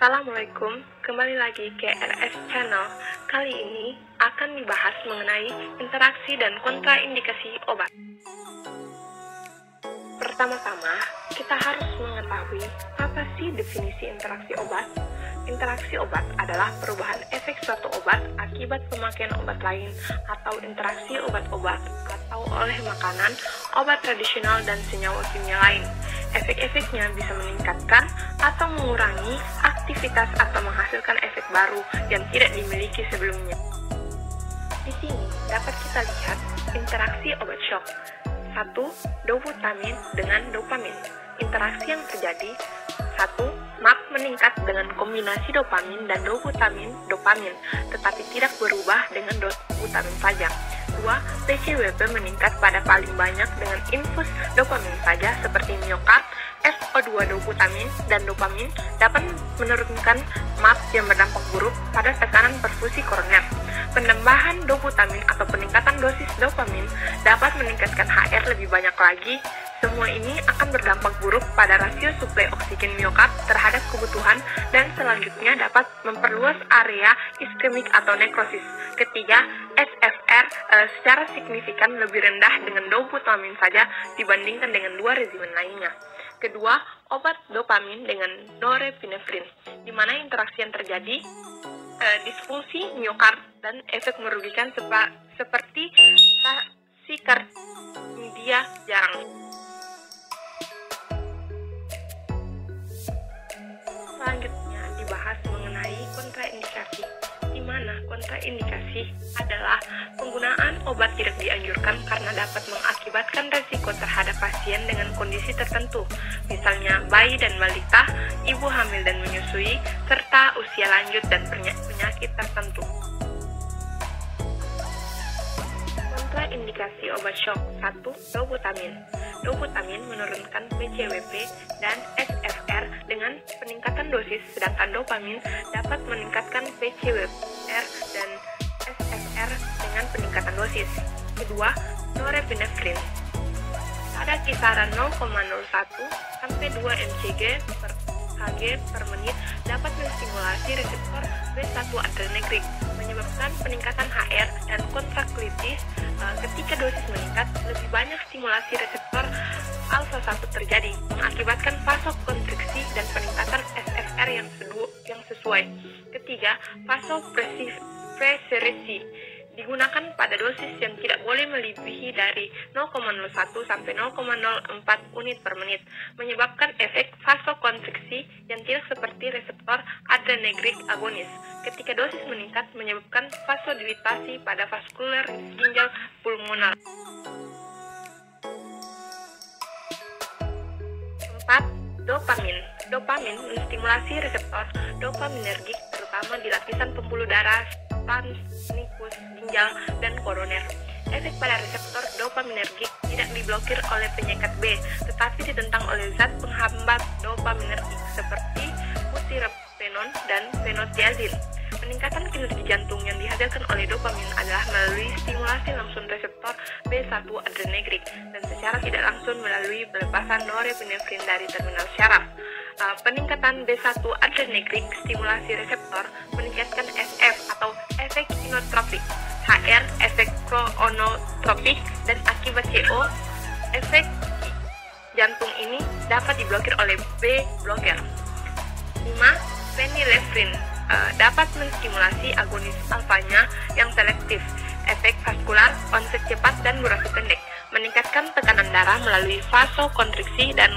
Assalamualaikum, kembali lagi ke RS Channel. Kali ini akan dibahas mengenai interaksi dan kontraindikasi obat. Pertama-tama, kita harus mengetahui apa sih definisi interaksi obat. Interaksi obat adalah perubahan efek suatu obat akibat pemakaian obat lain atau interaksi obat-obat atau oleh makanan, obat tradisional, dan senyawa kimia lain. Efek-efeknya bisa meningkatkan atau mengurangi aktivitas atau menghasilkan efek baru yang tidak dimiliki sebelumnya. Di sini dapat kita lihat interaksi obat shock. 1. Doputamin dengan dopamin. Interaksi yang terjadi 1. MAP meningkat dengan kombinasi dopamin dan dopamin, tetapi tidak berubah dengan doputamin saja. 2. PCWP meningkat pada paling banyak dengan infus dopamin saja seperti miokard, SO2 doputamin, dan dopamin dapat menurunkan MAP yang berdampak buruk pada tekanan perfusi koroner. Penambahan doputamin atau peningkatan dosis dopamin dapat meningkatkan HR lebih banyak lagi. Semua ini akan berdampak buruk pada rasio suplai oksigen miokard terhadap kebutuhan dan selanjutnya dapat memperluas area iskemik atau nekrosis. Ketiga, SFR secara signifikan lebih rendah dengan doputamin saja dibandingkan dengan dua regimen lainnya. Kedua, obat dopamin dengan norepinefrin, di mana interaksi yang terjadi disfungsi miokard dan efek merugikan seperti tachycardia jarang. Selanjutnya dibahas mengenai kontraindikasi, di mana kontraindikasi adalah penggunaan obat tidak dianjurkan karena dapat mengakibatkan resiko terhadap pasien dengan kondisi tertentu, misalnya bayi dan balita, ibu hamil dan menyusui, serta usia lanjut dan penyakit tertentu. Kontraindikasi obat shock. 1. Doputamin. Doputamin menurunkan PCWP dan SFR dengan peningkatan dosis, sedangkan dopamin dapat meningkatkan PCWR dan SFR dengan peningkatan dosis. Kedua, norepinefrin. Pada kisaran 0,01 sampai 2 mcg per kg per menit dapat menstimulasi reseptor B1 adrenegrik, menyebabkan peningkatan HR dan kontraktivitas. Ketika dosis meningkat, lebih banyak stimulasi reseptor alfa-1 terjadi, mengakibatkan vasokonstriksi dan peningkatan SFR yang sesuai. Ketiga, vasopresresi digunakan pada dosis yang tidak boleh melebihi dari 0,01 sampai 0,04 unit per menit, menyebabkan efek vasokonstriksi yang tidak seperti reseptor adrenegrik agonis. Ketika dosis meningkat, menyebabkan vasodilatasi pada vaskular ginjal pulmonar. 4. Dopamin. Dopamin menstimulasi reseptor dopaminergik terutama di lapisan pembuluh darah, pankreas, ginjal, dan koroner. Efek pada reseptor dopaminergik tidak diblokir oleh penyekat B, tetapi ditentang oleh zat penghambat dopaminergik seperti butiraptenon dan fenotiazin. Peningkatan kinerja jantung yang dihasilkan oleh dopamin adalah melalui stimulasi langsung reseptor B1 adrenegrik dan secara tidak langsung melalui pelepasan norepinefrin dari terminal syaraf. Peningkatan B1 adrenegrik stimulasi reseptor meningkatkan SF atau efek inotropik, HR efek chronotropik, dan akibat CO efek jantung ini dapat diblokir oleh B blocker. 5. Phenylephrine dapat menstimulasi agonis alfanya yang selektif, efek vaskular, onset cepat dan durasi pendek, meningkatkan tekanan darah melalui vasokonstriksi dan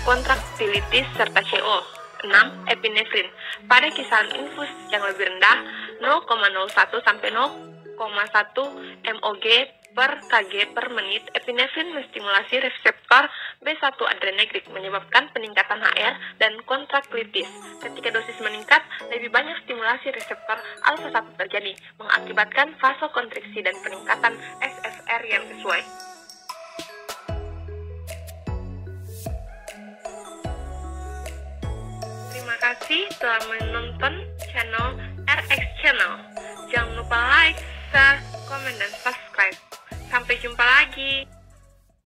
kontraktilitis serta CO. 6. Epinefrin. Pada kisaran infus yang lebih rendah 0,01 sampai 0,1 mg per kg per menit, epinefrin menstimulasi reseptor B1 adrenegrik, menyebabkan peningkatan HR dan kontraktivitas. Ketika dosis meningkat, lebih banyak stimulasi reseptor alfa-1 terjadi, mengakibatkan vasokonstriksi dan peningkatan SFR yang sesuai. Terima kasih telah menonton channel RX Channel. Jangan lupa like, share, komen, dan subscribe. Sampai jumpa lagi.